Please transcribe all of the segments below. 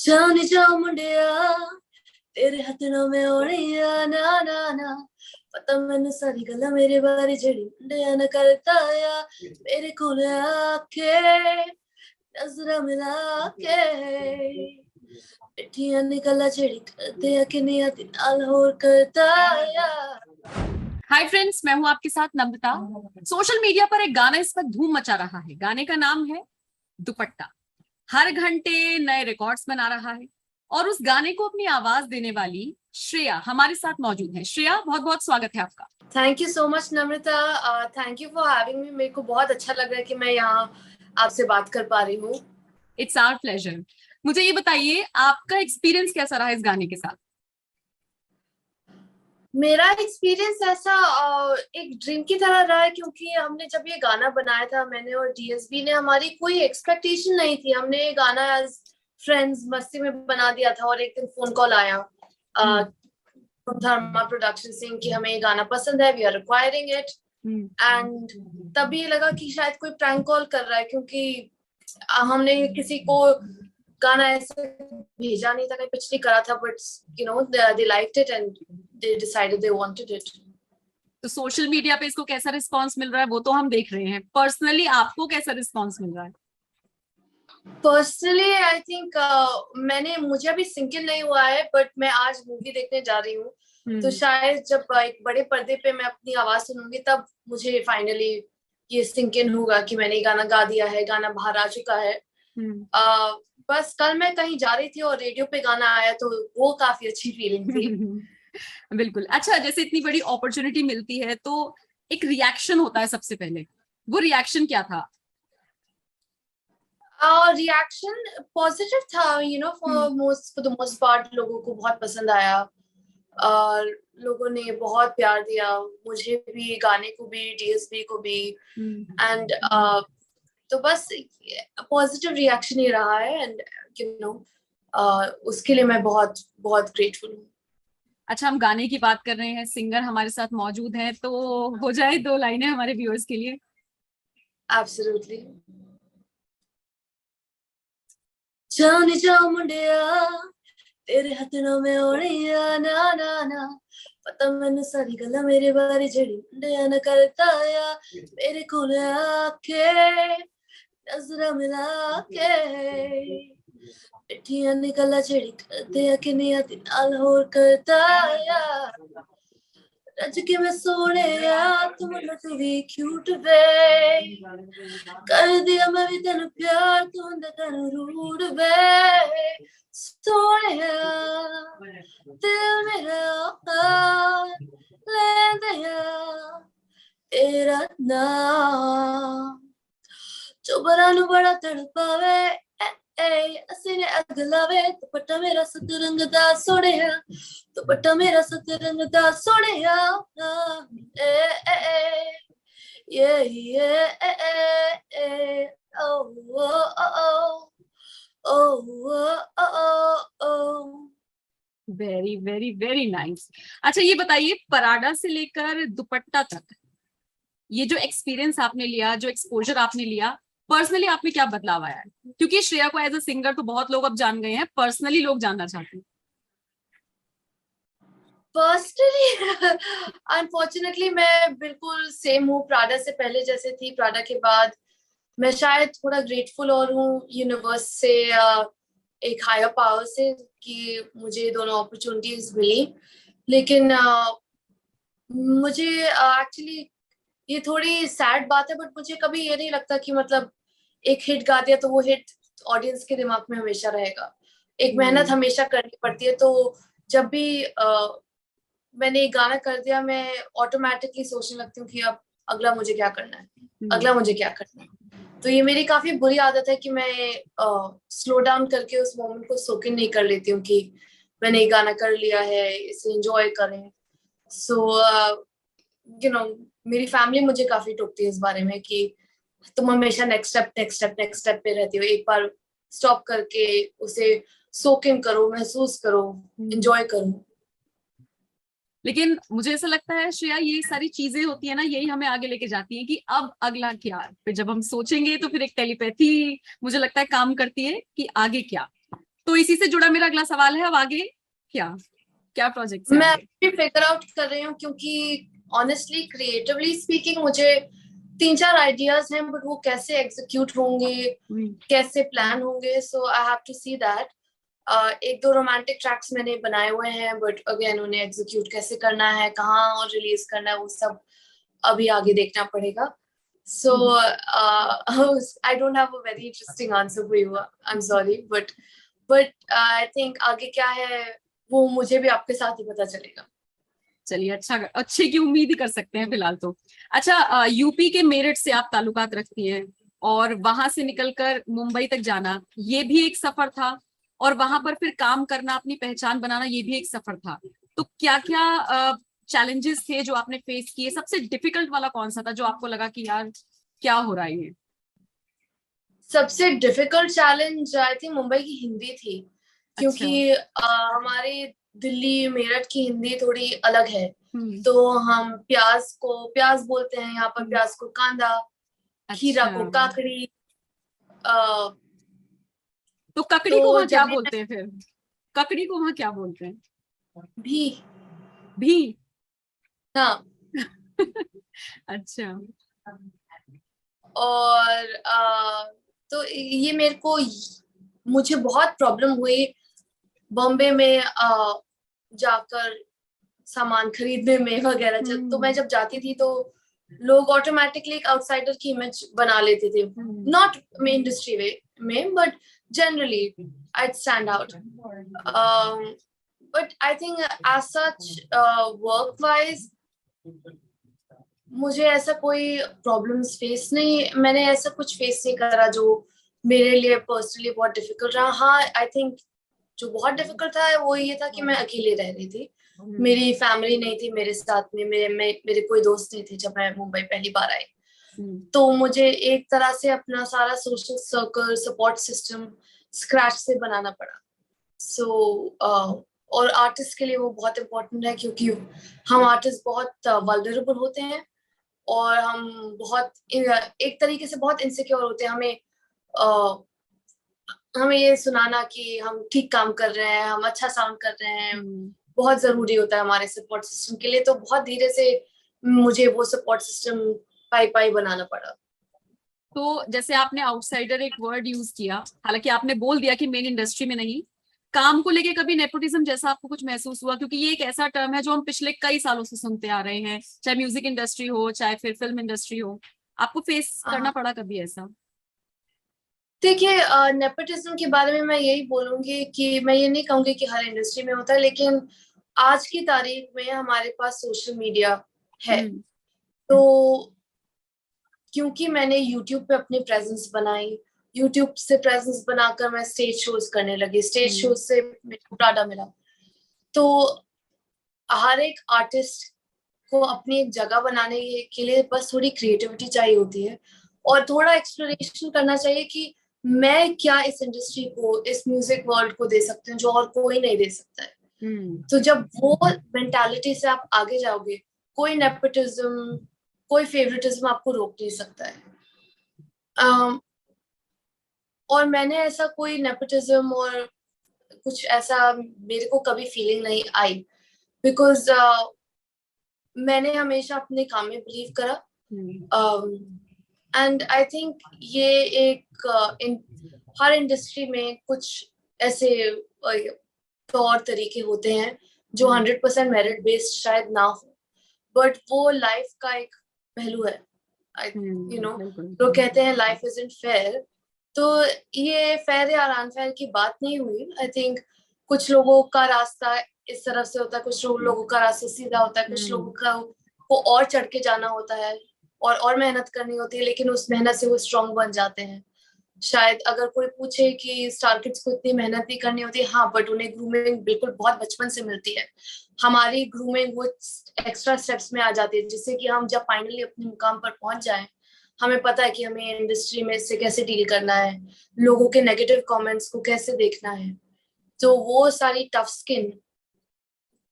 जाओ नी जाओ मुंडिया तेरे हथनों में ओढ़िया ना ना ना पता मैनू सारी गल्ला मेरे बारे जेड़ी मुंडिया न करता या मेरे कोल आके नजरा मिला के पिट्ठियां निकला जेड़ी करते या किनिया दी नाल होर करता या। हाय फ्रेंड्स, मैं हूं आपके साथ नम्रता। सोशल मीडिया पर एक गाना इस वक्त धूम मचा रहा है। गाने का नाम है दुपट्टा। हर घंटे नए रिकॉर्ड्स बना रहा है और उस गाने को अपनी आवाज देने वाली श्रेया हमारे साथ मौजूद है। श्रेया, बहुत बहुत स्वागत है आपका। Thank you so much Namrata, thank you for having me. मेरे को बहुत अच्छा लग रहा है कि मैं यहाँ आपसे बात कर पा रही हूँ। It's our pleasure. मुझे ये बताइए, आपका एक्सपीरियंस कैसा रहा इस गाने के साथ? मेरा एक्सपीरियंस ऐसा एक ड्रीम की तरह रहा है, क्योंकि हमने जब ये गाना बनाया था, मैंने और डीएसबी ने, हमारी कोई एक्सपेक्टेशन नहीं थी। हमने ये गाना एज फ्रेंड्स मस्ती में बना दिया था और एक दिन फोन कॉल आया धर्मा प्रोडक्शन से कि हमें ये गाना पसंद है, we are requiring it. And तब ये लगा कि शायद कोई प्रैंक कॉल कर रहा है, क्योंकि हमने किसी को गाना ऐसे भेजा नहीं था, कहीं पिच नहीं करा था, but you know they liked it and they decided they wanted it. तो सोशल मीडिया पे इसको कैसा रिस्पांस मिल रहा है वो तो हम देख रहे हैं। पर्सनली आपको कैसा रिस्पांस मिल रहा है? पर्सनली आई थिंक मुझे अभी सिंक इन नहीं हुआ है, बट मैं आज मूवी देखने जा रही हूँ, तो शायद जब एक बड़े पर्दे पे मैं अपनी आवाज सुनूंगी तब मुझे फाइनली ये सिंक इन होगा कि मैंने गाना गा दिया है, गाना बाहर आ चुका है। बस कल मैं कहीं जा रही थी और रेडियो पे गाना आया, तो वो काफी अच्छी फीलिंग थी। बिल्कुल। अच्छा, जैसे इतनी बड़ी अपॉर्चुनिटी मिलती है तो एक रिएक्शन होता है सबसे पहले, वो रिएक्शन क्या था? रिएक्शन पॉजिटिव था, you know, for the most part लोगों को बहुत पसंद आया और लोगों ने बहुत प्यार दिया, मुझे भी, गाने को भी, डीएसबी को भी। एंड तो बस पॉजिटिव रिएक्शन ही रहा है, एंड यू नो उसके लिए मैं बहुत बहुत ग्रेटफुल हूँ। अच्छा, हम गाने की बात कर रहे हैं, सिंगर हमारे साथ मौजूद है, तो हो जाए दो लाइनें हमारे व्यूअर्स के लिए। एब्सोल्युटली। जाओ नी जाओ मुंडिया तेरे हथनों में ओढ़िया ना ना ना पता मैनू सारी गल्ला मेरे बारे जेड़ी मुंडिया न करता या मेरे कोल आके नजरा मिला के पिट्ठियां निकला जेड़ी करते या किनिया दी नाल होर करता या। रज के मैं सोने या तू तू भी क्यूट वे कर दिया मैं भी तेन प्यार तू तेन रूड वे सोने दिल मेरा ले दया तेरा नाम चोबरा नु बड़ा तड़पावे असीने अग लावे दुपट्टा मेरा सतरंग दा सोहणिया दुपट्टा मेरा सतरंग दा सोहणिया ए ए ए ये O O O O O. Very very very nice. अच्छा, ये बताइए, पराडा से लेकर दुपट्टा तक ये जो एक्सपीरियंस आपने लिया, जो एक्सपोजर आपने लिया, पर्सनली आप में क्या बदलाव आया है? क्योंकि श्रेया को एज अ सिंगर तो बहुत लोग अब जान गए हैं, पर्सनली लोग जानना चाहते हैं। पर्सनली अनफॉर्चुनेटली मैं बिल्कुल सेम हूँ, प्राडा से पहले जैसे थी, प्राडा के बाद मैं शायद थोड़ा ग्रेटफुल और हूँ यूनिवर्स से, एक हायर पावर से, कि मुझे दोनों अपॉर्चुनिटीज मिली। लेकिन मुझे एक्चुअली ये थोड़ी सैड बात है, बट मुझे कभी ये नहीं लगता कि मतलब एक हिट गा दिया तो वो हिट ऑडियंस के दिमाग में हमेशा रहेगा। एक मेहनत हमेशा करनी पड़ती है, तो जब भी मैंने एक गाना कर दिया, मैं ऑटोमेटिकली सोचने लगती हूँ कि अब अगला मुझे क्या करना है, अगला मुझे क्या करना है। तो ये मेरी काफी बुरी आदत है कि मैं स्लो डाउन करके उस मोमेंट को सोक इन नहीं कर लेती हूँ कि मैंने एक गाना कर लिया है, इसे एंजॉय करें। सो यू नो मेरी फैमिली मुझे काफी टोकती है इस बारे में कि तुम हमेशा next step next step next step पे रहती हो, एक बार स्टॉप करके उसे सोक इन करो, महसूस करो, एंजॉय करो। लेकिन मुझे ऐसा लगता है श्रेया, ये सारी चीजें होती है ना, यही हमें आगे लेके जाती है कि अब अगला क्या। फिर जब हम सोचेंगे तो फिर एक टेलीपैथी मुझे लगता है काम करती है कि आगे क्या। तो इसी से जुड़ा मेरा अगला सवाल है, अब आगे क्या क्या प्रोजेक्ट है मैं आगे? अभी फिगर आउट कर रही हूँ, क्योंकि ऑनेस्टली क्रिएटिवली स्पीकिंग मुझे 3-4 आइडियाज हैं, बट वो कैसे एग्जीक्यूट होंगे, कैसे प्लान होंगे, so I have to see that. एक दो रोमांटिक ट्रैक्स मैंने बनाए हुए हैं, बट अगेन उन्हें एग्जीक्यूट कैसे करना है, कहाँ और रिलीज करना है, वो सब अभी आगे देखना पड़ेगा। So I don't have a very interesting answer for you, I am sorry, but I think आगे क्या है वो मुझे भी आपके साथ ही पता चलेगा। चलिए, अच्छा, अच्छे की उम्मीद ही कर सकते हैं फिलहाल तो। अच्छा, यूपी के मेरठ से आप ताल्लुकात रखती हैं, और वहां से निकलकर मुंबई तक जाना ये भी एक सफर था, और वहां पर फिर काम करना, अपनी पहचान बनाना, ये भी एक सफर था। तो क्या क्या चैलेंजेस थे जो आपने फेस किए? सबसे डिफिकल्ट वाला कौन सा था जो आपको लगा कि यार क्या हो रहा है ये? सबसे difficult challenge I think Mumbai की हिंदी थी, अच्छा। क्योंकि हमारे दिल्ली मेरठ की हिंदी थोड़ी अलग है। हम्म। तो हम प्याज को प्याज बोलते हैं, यहाँ पर प्याज को कांदा, खीरा अच्छा, को काकड़ी। अ, तो ककड़ी को तो वहां क्या जब बोलते हैं फिर? ककड़ी को वहां क्या बोलते हैं? भी भी? हाँ। अच्छा। और तो ये मुझे बहुत प्रॉब्लम हुई बॉम्बे में जाकर सामान खरीदने में वगैरह। तो मैं जब जाती थी तो लोग ऑटोमेटिकली एक आउटसाइडर की इमेज बना लेते थे, नॉट मेन इंडस्ट्री में but generally I stand out. But I think as such work wise मुझे ऐसा कोई प्रॉब्लम्स फेस नहीं, मैंने ऐसा कुछ फेस नहीं करा जो मेरे लिए पर्सनली बहुत डिफिकल्ट रहा। हाँ, आई थिंक जो बहुत डिफिकल्ट था वो ये था कि मैं अकेले रह रही थी, मेरी फैमिली नहीं थी मेरे साथ में, मेरे कोई दोस्त नहीं थे जब मैं मुंबई पहली बार आई। तो मुझे एक तरह से अपना सारा social circle, support system scratch से बनाना पड़ा। सो और आर्टिस्ट के लिए वो बहुत इम्पोर्टेंट है, क्योंकि हम आर्टिस्ट बहुत वल्नरेबल होते हैं, और हम बहुत एक तरीके से बहुत इनसिक्योर होते हैं। हमें ये सुनाना कि हम ठीक काम कर रहे हैं, हम अच्छा साउंड कर रहे हैं, बहुत जरूरी होता है हमारे सपोर्ट सिस्टम के लिए। तो बहुत धीरे से मुझे वो सपोर्ट सिस्टम पाई पाई बनाना पड़ा। तो जैसे आपने आउटसाइडर एक वर्ड यूज किया, हालांकि आपने बोल दिया कि मेन इंडस्ट्री में नहीं, काम को लेके कभी नेपोटिज्म जैसा आपको कुछ महसूस हुआ? क्योंकि ये एक ऐसा टर्म है जो हम पिछले कई सालों से सुनते आ रहे हैं, चाहे म्यूजिक इंडस्ट्री हो, चाहे फिर फिल्म इंडस्ट्री हो। आपको फेस करना पड़ा कभी ऐसा? देखिए, नेपोटिज्म के बारे में मैं यही बोलूंगी कि मैं ये नहीं कहूंगी कि हर इंडस्ट्री में होता है, लेकिन आज की तारीख में हमारे पास सोशल मीडिया है। तो क्योंकि मैंने यूट्यूब पे अपनी प्रेजेंस बनाई, यूट्यूब से प्रेजेंस बनाकर मैं स्टेज शोज करने लगी, स्टेज शोज से मेरे प्राडा मिला। तो हर एक आर्टिस्ट को अपनी एक जगह बनाने के लिए बस थोड़ी क्रिएटिविटी चाहिए होती है, और थोड़ा एक्सप्लोरेशन करना चाहिए कि मैं क्या इस इंडस्ट्री को, इस म्यूजिक वर्ल्ड को दे सकती हूँ जो और कोई नहीं दे सकता है। तो जब वो मेंटालिटी से आप आगे जाओगे, कोई नेपोटिज्म, कोई फेवरेटिज्म आपको रोक नहीं सकता है। और मैंने ऐसा कोई नेपोटिज्म और कुछ ऐसा मेरे को कभी फीलिंग नहीं आई, बिकॉज मैंने हमेशा अपने काम में बिलीव करा। एंड आई थिंक ये एक हर इंडस्ट्री में कुछ ऐसे तौर तरीके होते हैं जो 100% मेरिट बेस्ड शायद ना हो, बट वो लाइफ का एक पहलू है। लोग कहते हैं लाइफ इजंट फेयर, तो ये फेयर या अनफेयर की बात नहीं हुई। आई थिंक कुछ लोगों का रास्ता इस तरफ से होता है, कुछ लोगों का रास्ता सीधा होता है, कुछ लोगों का को और चढ़ के जाना होता है, और मेहनत करनी होती है, लेकिन उस मेहनत से वो स्ट्रांग बन जाते हैं। शायद अगर कोई पूछे कि स्टार किड्स को इतनी मेहनत नहीं करनी होती, हाँ, बट उन्हें ग्रूमिंग बिल्कुल बहुत बचपन से मिलती है। हमारी ग्रूमिंग वो एक्स्ट्रा स्टेप्स में आ जाती है, जिससे कि हम जब फाइनली अपने मुकाम पर पहुंच जाएं, हमें पता है कि हमें इंडस्ट्री में इससे कैसे डील करना है, लोगों के नेगेटिव कमेंट्स को कैसे देखना है। तो वो सारी टफ स्किन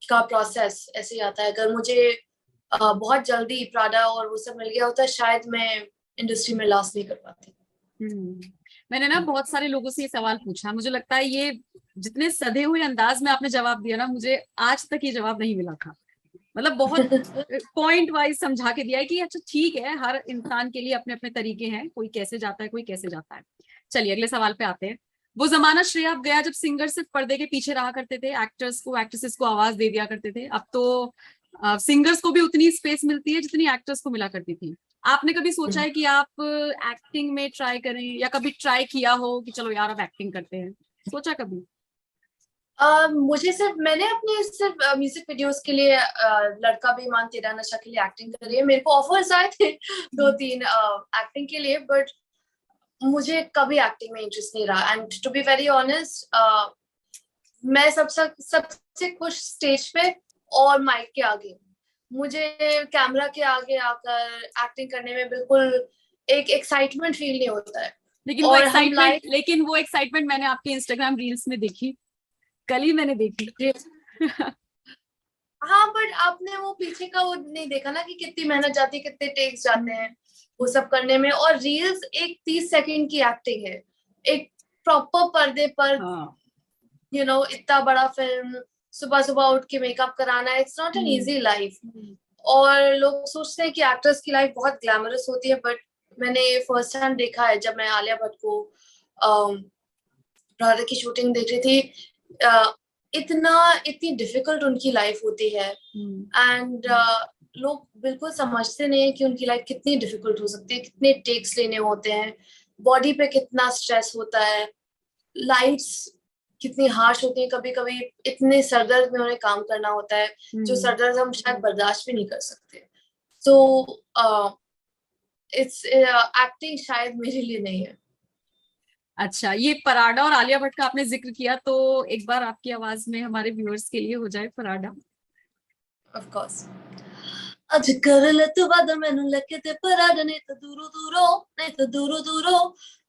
का प्रोसेस ऐसे ही आता है। अगर मुझे बहुत जल्दी प्राडा और वो सब मिल गया होता, शायद मैं इंडस्ट्री में लास्ट नहीं कर पाती। मैंने ना बहुत सारे लोगों से ये सवाल पूछा, मुझे लगता है ये जितने सधे हुए अंदाज में आपने जवाब दिया ना, मुझे आज तक ये जवाब नहीं मिला था। मतलब बहुत पॉइंट वाइज समझा के दिया है कि अच्छा ठीक है, हर इंसान के लिए अपने अपने तरीके हैं, कोई कैसे जाता है कोई कैसे जाता है। चलिए अगले सवाल पे आते हैं। वो जमाना श्रेया अब गया जब सिंगर सिर्फ पर्दे के पीछे रहा करते थे, एक्टर्स को एक्ट्रेसेस को आवाज दे दिया करते थे। अब तो सिंगर्स को भी उतनी स्पेस मिलती है जितनी एक्टर्स को मिला करती थी। आपने कभी सोचा है कि आप एक्टिंग में ट्राई करें, या कभी ट्राई किया हो कि चलो यार अब एक्टिंग करते हैं, सोचा कभी? मुझे सिर्फ मैंने अपने सिर्फ म्यूजिक वीडियोस के लिए लड़का बेईमान तेरा नशा के लिए एक्टिंग करी है। मेरे को ऑफर्स आए थे 2-3 एक्टिंग के लिए, बट मुझे कभी एक्टिंग में इंटरेस्ट नहीं रहा। And to be very honest, मैं सबसे खुश स्टेज पे और माइक के आगे। मुझे कैमरा के आगे आकर एक्टिंग करने में बिल्कुल एक एक्साइटमेंट फील नहीं होता है। और लेकिन वो एक्साइटमेंट मैंने आपके इंस्टाग्राम रील्स में देखी, कल ही मैंने देखी। हाँ, बट आपने वो पीछे का वो नहीं देखा ना कि कितनी मेहनत जाती है, कितने टेक्स जाते हैं वो सब करने में। और रील्स एक 30 सेकंड की एक्टिंग है, एक प्रॉपर पर्दे पर इतना बड़ा फिल्म, सुबह सुबह उठ के मेकअप कराना, it's not an easy life. और लोग सोचते हैं कि एक्टर्स की लाइफ बहुत ग्लैमरस होती है, बट मैंने फर्स्ट हैंड देखा है जब मैं आलिया भट्ट को राधा की शूटिंग देख रही थी। इतनी डिफिकल्ट उनकी लाइफ होती है। एंड लोग बिल्कुल समझते नहीं है कि उनकी लाइफ कितनी डिफिकल्ट हो सकती है, कितने टेक्स लेने होते हैं, बॉडी पे कितना स्ट्रेस होता है, लाइट्स कितनी हार्श होती है, कभी कभी इतने सरदर्द में उन्हें काम करना होता है जो सरदर्द हम शायद बर्दाश्त भी नहीं कर सकते। तो इट्स एक्टिंग शायद मेरे लिए नहीं है। अच्छा, ये पराडा और आलिया भट्ट का आपने जिक्र किया, तो एक बार आपकी आवाज में हमारे व्यूअर्स के लिए हो जाए पराडा। Of course. ਅੱਜ ਕਰ ਲੈ ਤੂੰ ਵਾਦਾ ਮੈਨੂੰ ਲੈ ਕੇ ਤੇ ਪਰਾਡ ਨੇ ਤਾਂ ਦੂਰੋਂ ਦੂਰੋਂ, ਨਹੀਂ ਤਾਂ ਦੂਰੋਂ ਦੂਰੋਂ,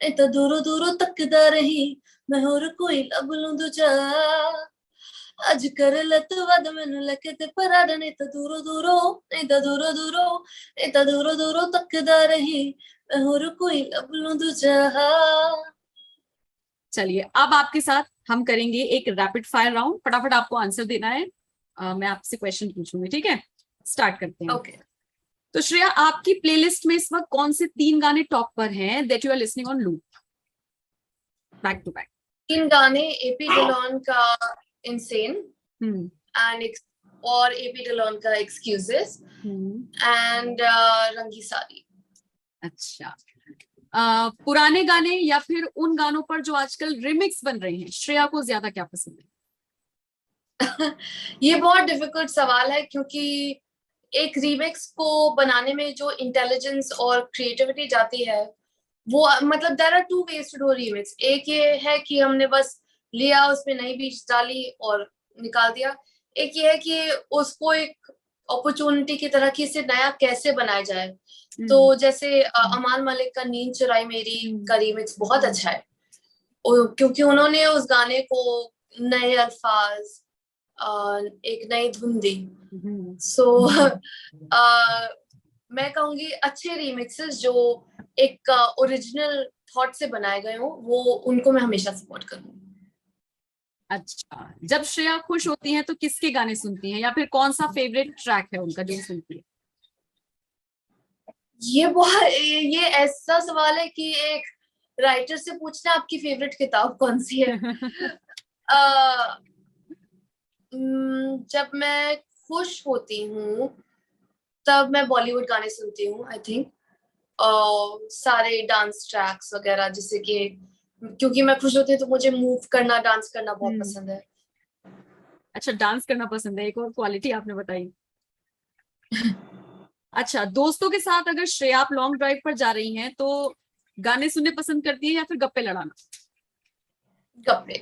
ਨਹੀਂ ਤਾਂ ਦੂਰੋਂ ਦੂਰੋਂ ਤੱਕਦਾ ਰਹੀ, ਮੈਂ ਹੋਰ ਕੋਈ ਲੱਭ ਲੂੰ ਦੂਜਾ। ਅੱਜ ਕਰ ਲੈ ਤੂੰ ਵਾਦਾ ਮੈਨੂੰ ਲੈ ਕੇ ਤੇ ਪਰਾਡ ਨੇ ਤਾਂ ਦੂਰੋਂ ਦੂਰੋਂ, ਨਹੀਂ ਤਾਂ ਦੂਰੋਂ ਦੂਰੋਂ, ਨਹੀਂ ਤਾਂ ਦੂਰੋਂ ਦੂਰੋਂ ਤੱਕਦਾ ਰਹੀ, मैं और कोई लब लूं दूजा। चलिए अब आपके साथ हम करेंगे एक रैपिड फायर राउंड, फटाफट आपको आंसर देना है। मैं आपसे क्वेश्चन पूछूंगी, ठीक है? स्टार्ट करते हैं। ओके। तो श्रेया, आपकी प्लेलिस्ट में इस वक्त कौन से 3 गाने टॉप पर हैं that you are listening on loop back to back? 3 गाने एपी डिलॉन का इनसेन, एंड और एपी डिलॉन का एक्सक्यूजेस, एंड रंगी सारी। अच्छा, पुराने गाने या फिर उन गानों पर जो आजकल रिमिक्स बन रहे हैं, श्रेया को ज्यादा क्या पसंद है? ये बहुत डिफिकल्ट सवाल है, क्योंकि एक रीमिक्स को बनाने में जो इंटेलिजेंस और क्रिएटिविटी जाती है, वो मतलब there are 2 ways to do remix. एक ये है कि हमने बस लिया, उसमें नई बीज डाली और निकाल दिया। एक ये है कि उसको एक अपॉर्चुनिटी की तरह कि इसे नया कैसे बनाया जाए। तो जैसे अमान मलिक का नींद चुराई मेरी का रीमिक्स बहुत अच्छा है, क्योंकि उन्होंने उस गाने को नए अल्फाज, एक नई धुन दी। सो मैं कहूंगी अच्छे रीमिक्सेस जो एक ओरिजिनल थॉट से बनाए गए हो, वो उनको मैं हमेशा सपोर्ट करूंगी। अच्छा, जब श्रेया खुश होती हैं तो किसके गाने सुनती हैं, या फिर कौन सा फेवरेट ट्रैक है उनका जो सुनती है? ये ऐसा सवाल है कि एक राइटर से पूछना आपकी फेवरेट किताब कौन सी है। जब मैं खुश होती हूँ तब मैं बॉलीवुड गाने सुनती हूँ, आई थिंक। सारे डांस ट्रैक्स वगैरह, जिससे कि क्योंकि मैं खुश होती हूँ तो मुझे मूव करना, डांस करना बहुत पसंद है। अच्छा, डांस करना पसंद है, एक और क्वालिटी आपने बताई। अच्छा, दोस्तों के साथ अगर श्रेया आप लॉन्ग ड्राइव पर जा रही हैं तो गाने सुनने पसंद करती है या फिर गप्पे लड़ाना? गप्पे।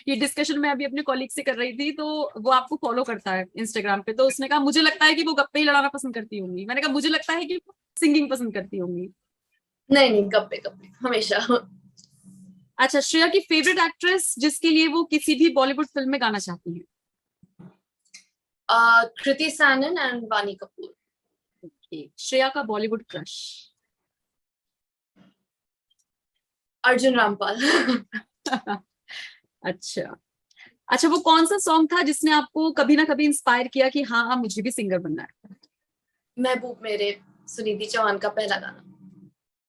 ये डिस्कशन मैं अभी अपने कॉलीग से कर रही थी, तो वो आपको फॉलो करता है इंस्टाग्राम पे, तो उसने कहा मुझे लगता है कि वो गप्पे ही लड़ाना पसंद करती होंगी। मैंने कहा मुझे लगता है कि सिंगिंग पसंद करती होंगी। नहीं, गप्पे गप्पे हमेशा। अच्छा, श्रेया की फेवरेट एक्ट्रेस जिसके लिए वो किसी भी बॉलीवुड फिल्म में गाना चाहती है? कृति सैनन एंड वानी कपूर। श्रेया का बॉलीवुड क्रश? अर्जुन रामपाल। अच्छा अच्छा, वो कौन सा सॉन्ग था जिसने आपको कभी ना कभी इंस्पायर किया कि हाँ मुझे भी सिंगर बनना है? महबूब मेरे, सुनिधि चौहान का पहला गाना।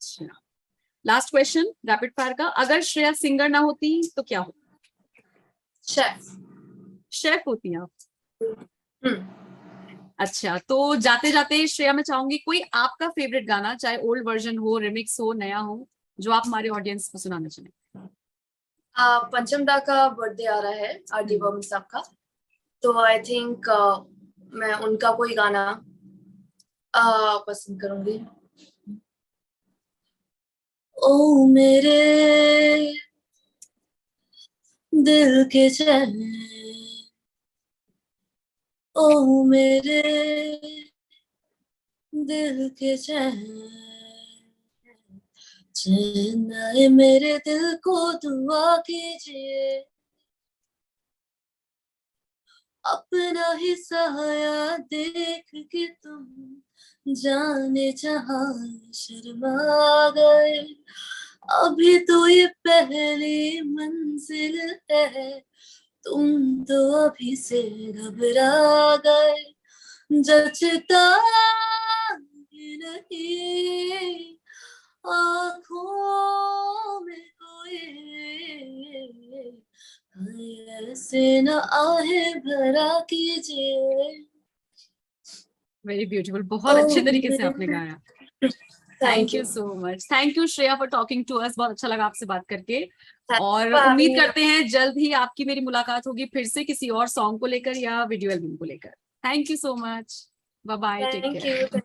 अच्छा, लास्ट क्वेश्चन रैपिड फायर का, अगर श्रेया सिंगर ना होती तो क्या होता? शेफ। शेफ होती हैं आप? हम्म। अच्छा, तो जाते जाते श्रेया मैं चाहूंगी कोई आपका फेवरेट गाना, चाहे ओल्ड वर्जन हो, रिमिक्स हो, नया हो, जो आप हमारे ऑडियंस को सुनाना चाहें। पंचम दा का बर्थडे आ रहा है, R.D. बर्मन साहब का, तो आई थिंक मैं उनका कोई गाना पसंद करूंगी। ओ मेरे दिल के चैन, ओ मेरे दिल के चैन, चैन आए मेरे दिल को दुआ कीजिए, अपना ही सहाया देख के तुम जाने जहां शर्मा गए, अभी तो ये पहली मंजिल है, तुम तो अभी से घबरा गए, जचता ही नहीं आँखों में कोई, ऐसे न आहे भरा कीजिए। वेरी ब्यूटीफुल, बहुत अच्छे तरीके से आपने ओह गाया। Thank thank you. You so much, thank you Shreya for talking to us, बहुत अच्छा लगा आपसे बात करके। थैंक्स और फॉर उम्मीद हैविंग मी। करते हैं जल्द ही आपकी मेरी मुलाकात होगी फिर से किसी और सॉन्ग को लेकर या वीडियो एल्बम को लेकर। Thank you so much, bye bye, take thank care. You.